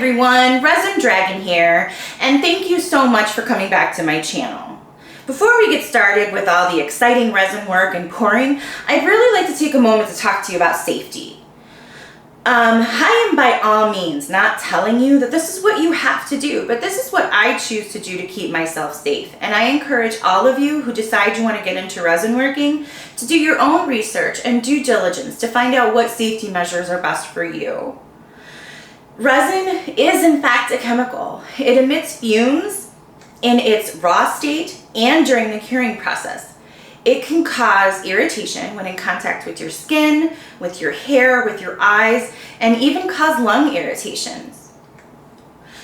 everyone, Resin Dragon here, and thank you so much for coming back to my channel. Before we get started with all the exciting resin work and pouring, I'd really like to take a moment to talk to you about safety. I am by all means not telling you that this is what you have to do, but this is what I choose to do to keep myself safe. And I encourage all of you who decide you want to get into resin working to do your own research and due diligence to find out what safety measures are best for you. Resin is in fact a chemical. It emits fumes in its raw state and during the curing process. It can cause irritation when in contact with your skin, with your hair, with your eyes, and even cause lung irritations.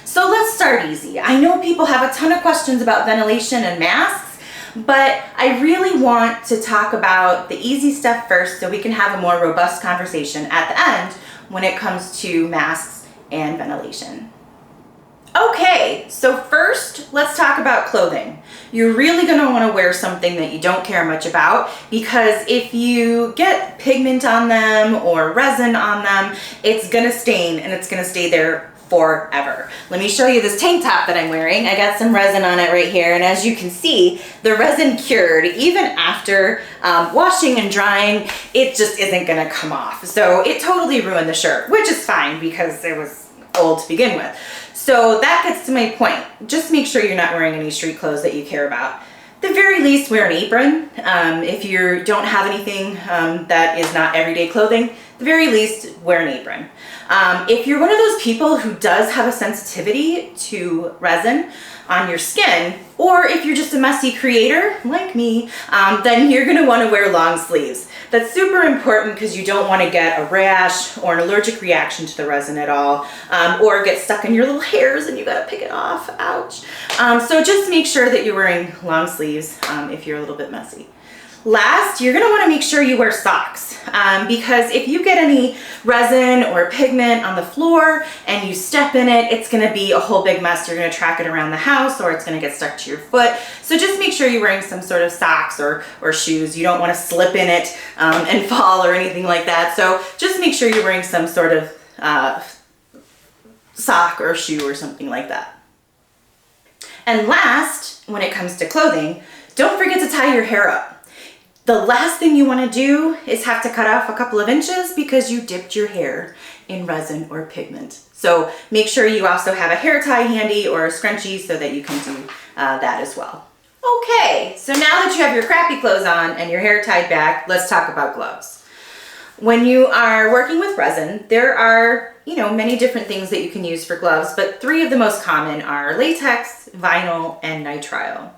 So let's start easy. I know people have a ton of questions about ventilation and masks, but I really want to talk about the easy stuff first so we can have a more robust conversation at the end when it comes to masks and ventilation. Okay, so first let's talk about clothing. You're really going to want to wear something that you don't care much about, because if you get pigment on them or resin on them, it's going to stain and it's going to stay there forever. Let me show you this tank top that I'm wearing. I got some resin on it right here, and as you can see, the resin cured. Even after washing and drying, it just isn't going to come off. So it totally ruined the shirt, which is fine because it was old to begin with. So that gets to my point. Just make sure you're not wearing any street clothes that you care about. At the very least, wear an apron. If you don't have anything that is not everyday clothing, at the very least, wear an apron. If you're one of those people who does have a sensitivity to resin on your skin, or if you're just a messy creator like me, then you're going to want to wear long sleeves. That's super important because you don't want to get a rash or an allergic reaction to the resin at all, or get stuck in your little hairs and you got to pick it off. Ouch. So just make sure that you're wearing long sleeves if you're a little bit messy. Last, you're going to want to make sure you wear socks, because if you get any resin or pigment on the floor and you step in it, it's going to be a whole big mess. You're going to track it around the house, or it's going to get stuck to your foot. So just make sure you're wearing some sort of socks or shoes. You don't want to slip in it and fall or anything like that. So just make sure you're wearing some sort of sock or shoe or something like that. And last, when it comes to clothing, don't forget to tie your hair up. The last thing you want to do is have to cut off a couple of inches because you dipped your hair in resin or pigment. So make sure you also have a hair tie handy or a scrunchie so that you can do that as well. Okay, so now that you have your crappy clothes on and your hair tied back, let's talk about gloves. When you are working with resin, there are many different things that you can use for gloves, but three of the most common are latex, vinyl, and nitrile.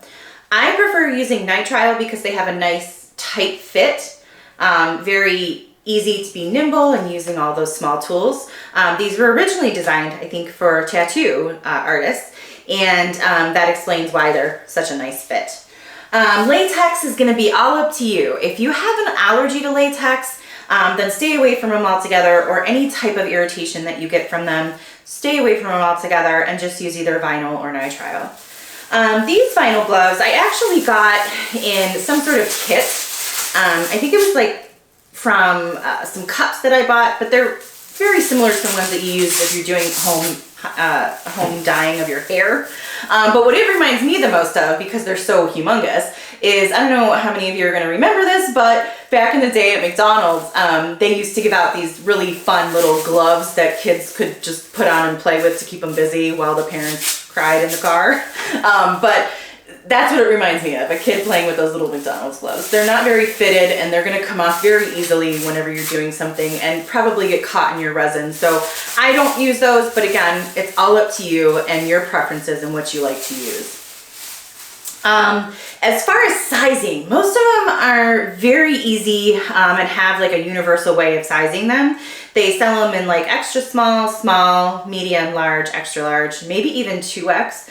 I prefer using nitrile because they have a nice tight fit, very easy to be nimble and using all those small tools. These were originally designed, I think, for tattoo artists, and that explains why they're such a nice fit. Latex is going to be all up to you. If you have an allergy to latex, then stay away from them altogether, or any type of irritation that you get from them, stay away from them altogether and just use either vinyl or nitrile. These vinyl gloves I actually got in some sort of kit. I think it was like from some cups that I bought, but they're very similar to the ones that you use if you're doing home dyeing of your hair. But what it reminds me the most of, because they're so humongous, is, I don't know how many of you are going to remember this, but back in the day at McDonald's, they used to give out these really fun little gloves that kids could just put on and play with to keep them busy while the parents cried in the car. But that's what it reminds me of, a kid playing with those little McDonald's gloves. They're not very fitted, and they're going to come off very easily whenever you're doing something and probably get caught in your resin. So I don't use those, but again, it's all up to you and your preferences and what you like to use. As far as sizing, most of them are very easy and have like a universal way of sizing them. They sell them in like extra small, small, medium, large, extra large, maybe even 2X.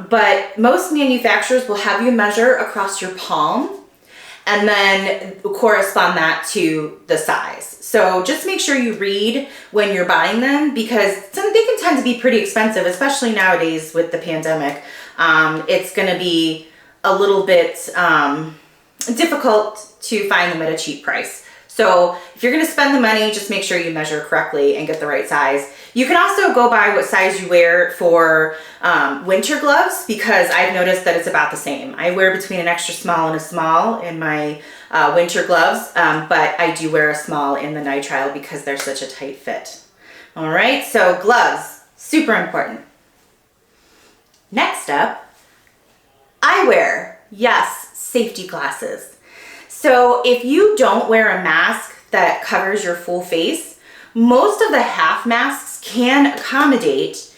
But most manufacturers will have you measure across your palm and then correspond that to the size. So just make sure you read when you're buying them, because they can tend to be pretty expensive, especially nowadays with the pandemic. It's going to be a little bit difficult to find them at a cheap price. So if you're gonna spend the money, just make sure you measure correctly and get the right size. You can also go by what size you wear for winter gloves, because I've noticed that it's about the same. I wear between an extra small and a small in my winter gloves, but I do wear a small in the nitrile because they're such a tight fit. All right, so gloves, super important. Next up, eyewear. Yes, safety glasses. So if you don't wear a mask that covers your full face, most of the half masks can accommodate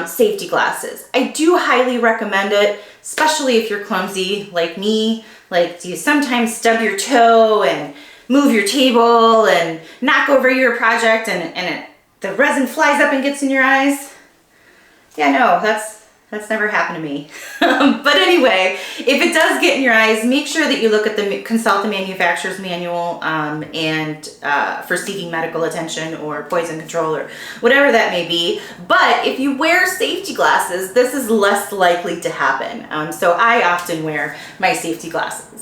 safety glasses. I do highly recommend it, especially if you're clumsy like me. Like, do you sometimes stub your toe and move your table and knock over your project and the resin flies up and gets in your eyes? Yeah, no, that's never happened to me. But anyway, if it does get in your eyes, make sure that you look at consult the manufacturer's manual and for seeking medical attention or poison control or whatever that may be. But if you wear safety glasses, this is less likely to happen. So I often wear my safety glasses.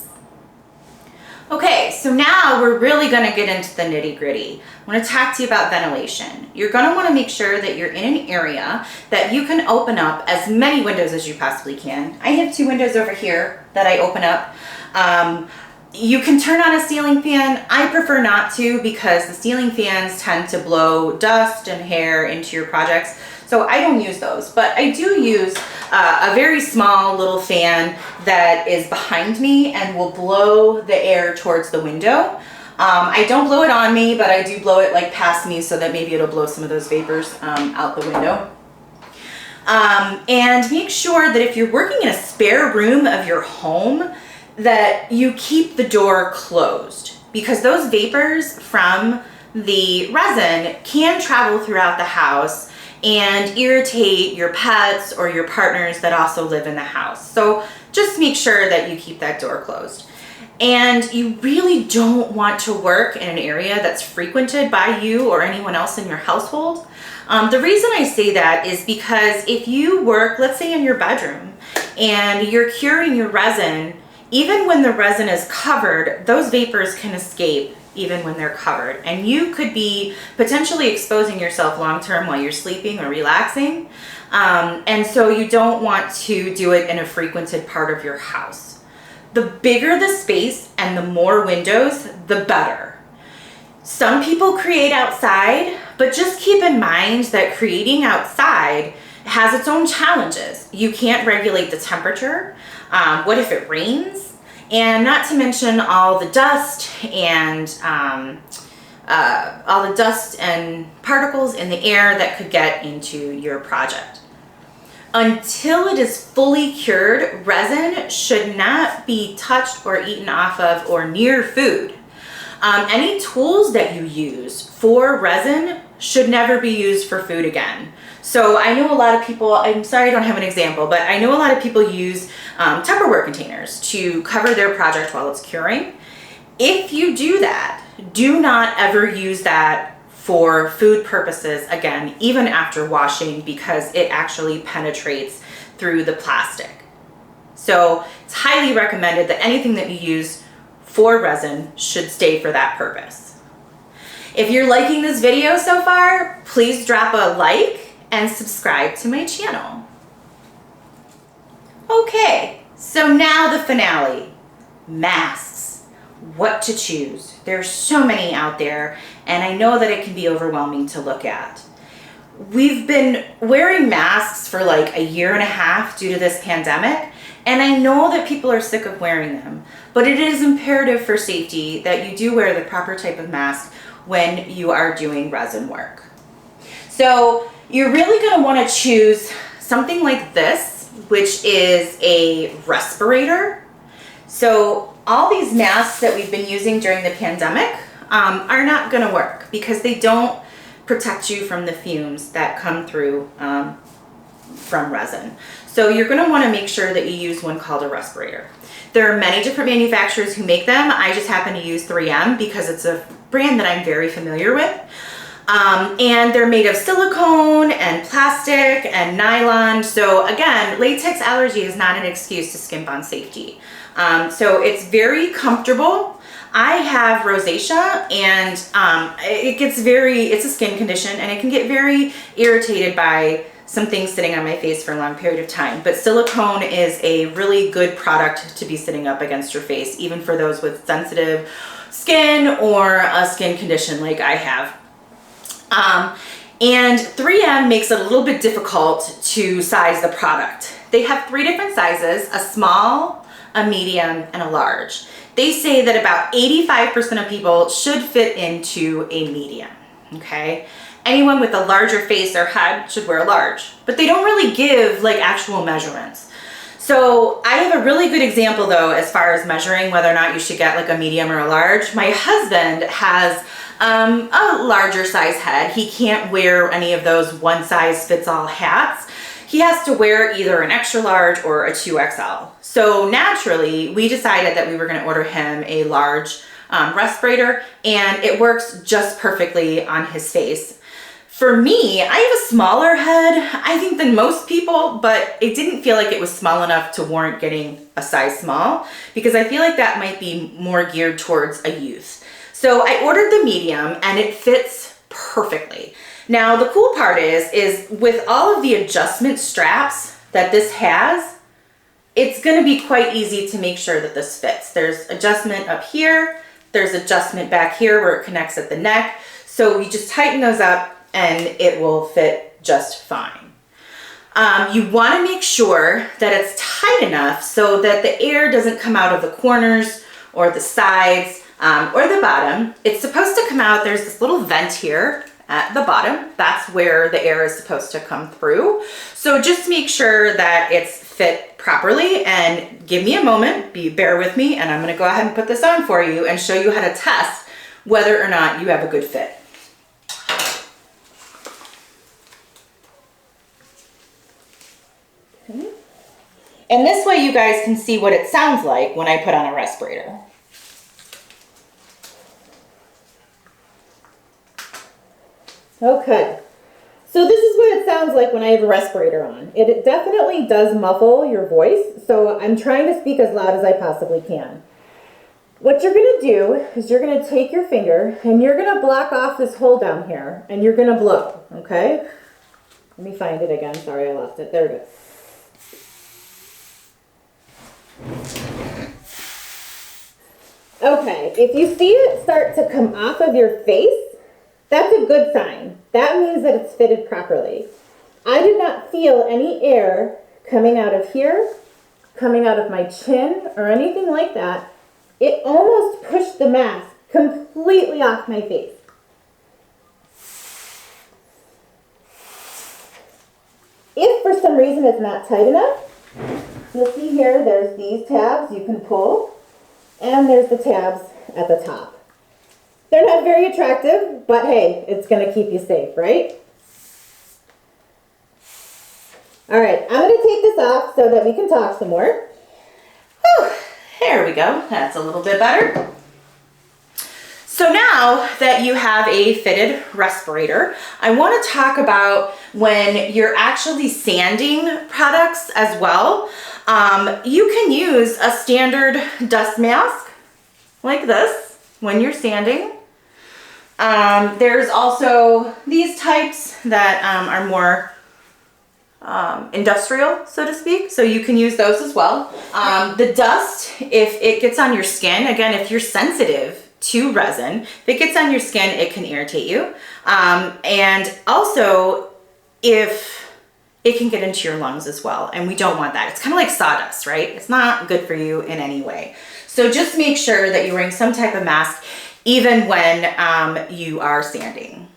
Okay, so now we're really going to get into the nitty-gritty. I want to talk to you about ventilation. You're going to want to make sure that you're in an area that you can open up as many windows as you possibly can. I have 2 windows over here that I open up. You can turn on a ceiling fan. I prefer not to, because the ceiling fans tend to blow dust and hair into your projects. So I don't use those, but I do use a very small little fan that is behind me and will blow the air towards the window. I don't blow it on me, but I do blow it like past me so that maybe it'll blow some of those vapors out the window. And make sure that if you're working in a spare room of your home, that you keep the door closed, because those vapors from the resin can travel throughout the house and irritate your pets or your partners that also live in the house. So just make sure that you keep that door closed. And you really don't want to work in an area that's frequented by you or anyone else in your household. The reason I say that is because if you work, let's say in your bedroom, and you're curing your resin, even when the resin is covered, those vapors can escape even when they're covered. And you could be potentially exposing yourself long-term while you're sleeping or relaxing. And so you don't want to do it in a frequented part of your house. The bigger the space and the more windows, the better. Some people create outside, but just keep in mind that creating outside has its own challenges. You can't regulate the temperature. What if it rains? And not to mention all the dust and particles in the air that could get into your project. Until it is fully cured, resin should not be touched or eaten off of or near food. Any tools that you use for resin should never be used for food again. So I know a lot of people, I'm sorry I don't have an example, but I know a lot of people use Tupperware containers to cover their project while it's curing. If you do that, do not ever use that for food purposes again, even after washing, because it actually penetrates through the plastic. So it's highly recommended that anything that you use for resin should stay for that purpose. If you're liking this video so far, please drop a like and subscribe to my channel. Okay, so now the finale, masks. What to choose? There's so many out there, and I know that it can be overwhelming to look at. We've been wearing masks for like 1.5 years due to this pandemic, and I know that people are sick of wearing them, but it is imperative for safety that you do wear the proper type of mask when you are doing resin work. So you're really going to want to choose something like this, which is a respirator. So all these masks that we've been using during the pandemic are not going to work because they don't protect you from the fumes that come through from resin. So you're going to want to make sure that you use one called a respirator. There are many different manufacturers who make them. I just happen to use 3M because it's a brand that I'm very familiar with. And they're made of silicone and plastic and nylon. So again, latex allergy is not an excuse to skimp on safety. So it's very comfortable. I have rosacea, and it's a skin condition, and it can get very irritated by some things sitting on my face for a long period of time. But silicone is a really good product to be sitting up against your face, even for those with sensitive skin or a skin condition like I have. And 3M makes it a little bit difficult to size the product. They have 3 different sizes: a small, a medium, and a large. They say that about 85% of people should fit into a medium, okay? Anyone with a larger face or head should wear a large, but they don't really give like actual measurements. So I have a really good example though, as far as measuring whether or not you should get like a medium or a large. My husband has a larger size head. He can't wear any of those one size fits all hats. He has to wear either an extra large or a 2XL. So naturally, we decided that we were going to order him a large respirator, and it works just perfectly on his face. For me, I have a smaller head, I think, than most people, but it didn't feel like it was small enough to warrant getting a size small, because I feel like that might be more geared towards a youth. So I ordered the medium, and it fits perfectly. Now, the cool part is with all of the adjustment straps that this has, it's going to be quite easy to make sure that this fits. There's adjustment up here, there's adjustment back here where it connects at the neck. So you just tighten those up and it will fit just fine. You want to make sure that it's tight enough so that the air doesn't come out of the corners or the sides or the bottom. It's supposed to come out, there's this little vent here at the bottom. That's where the air is supposed to come through. So just make sure that it's fit properly, and give me a moment, bear with me, and I'm going to go ahead and put this on for you and show you how to test whether or not you have a good fit. Okay. And this way you guys can see what it sounds like when I put on a respirator. Okay, so this is what it sounds like when I have a respirator on. It definitely does muffle your voice, so I'm trying to speak as loud as I possibly can. What you're going to do is you're going to take your finger and you're going to block off this hole down here, and you're going to blow, okay? Let me find it again. Sorry, I lost it. There it is. Okay, if you see it start to come off of your face, that's a good sign. That means that it's fitted properly. I did not feel any air coming out of here, coming out of my chin, or anything like that. It almost pushed the mask completely off my face. If for some reason it's not tight enough, you'll see here there's these tabs you can pull, and there's the tabs at the top. They're not very attractive, but hey, it's going to keep you safe, right? All right, I'm going to take this off so that we can talk some more. Whew, there we go. That's a little bit better. So now that you have a fitted respirator, I want to talk about when you're actually sanding products as well. You can use a standard dust mask like this when you're sanding. There's also these types that are more industrial, so to speak, so you can use those as well. The dust, if it gets on your skin, again, if you're sensitive to resin, if it gets on your skin, it can irritate you. And also, if it can get into your lungs as well, and we don't want that. It's kind of like sawdust, right? It's not good for you in any way. So just make sure that you're wearing some type of mask even when you are sanding.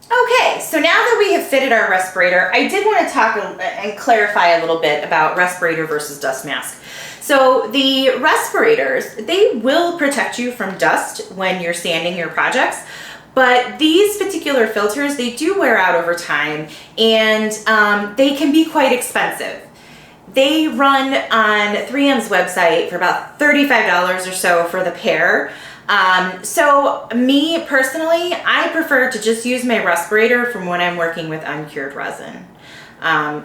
Okay, so now that we have fitted our respirator, I did want to talk and clarify a little bit about respirator versus dust mask. So the respirators, they will protect you from dust when you're sanding your projects, but these particular filters, they do wear out over time, and they can be quite expensive. They run on 3M's website for about $35 or so for the pair. So me personally, I prefer to just use my respirator from when I'm working with uncured resin.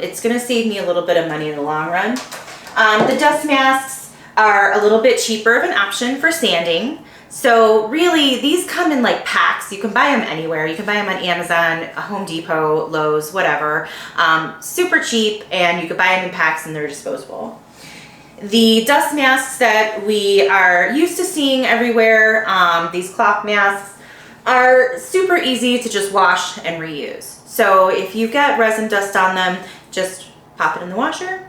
It's going to save me a little bit of money in the long run. The dust masks, are a little bit cheaper of an option for sanding. So really, these come in like packs. You can buy them anywhere. You can buy them on Amazon, Home Depot, Lowe's, whatever. Super cheap, and you can buy them in packs and they're disposable. The dust masks that we are used to seeing everywhere, these cloth masks, are super easy to just wash and reuse. So if you've got resin dust on them, just pop it in the washer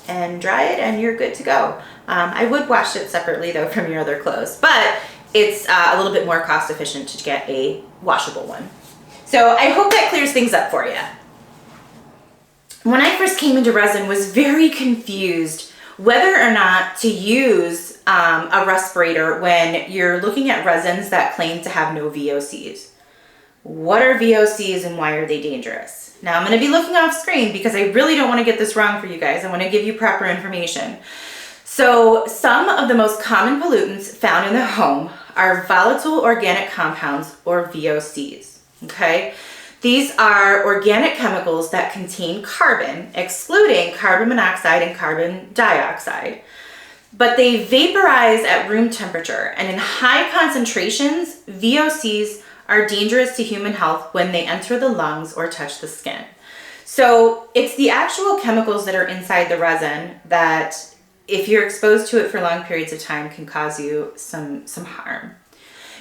and dry it and you're good to go. I would wash it separately though from your other clothes, but it's a little bit more cost efficient to get a washable one. So I hope that clears things up for you. When I first came into resin, was very confused whether or not to use a respirator when you're looking at resins that claim to have no VOCs. What are VOCs and why are they dangerous? Now I'm going to be looking off screen because I really don't want to get this wrong for you guys. I want to give you proper information. So some of the most common pollutants found in the home are volatile organic compounds, or VOCs, okay? These are organic chemicals that contain carbon, excluding carbon monoxide and carbon dioxide, but they vaporize at room temperature, and in high concentrations, VOCs are dangerous to human health when they enter the lungs or touch the skin. So it's the actual chemicals that are inside the resin that, if you're exposed to it for long periods of time, can cause you some harm.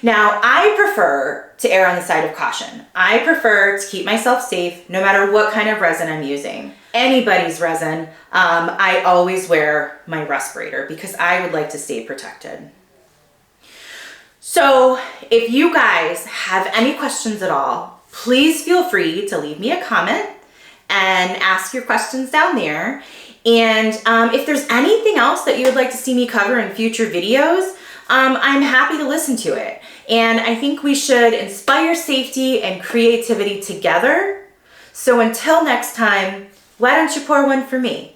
Now, I prefer to err on the side of caution. I prefer to keep myself safe no matter what kind of resin I'm using. Anybody's resin, I always wear my respirator because I would like to stay protected. So if you guys have any questions at all, please feel free to leave me a comment and ask your questions down there. And if there's anything else that you would like to see me cover in future videos, I'm happy to listen to it. And I think we should inspire safety and creativity together. So until next time, why don't you pour one for me?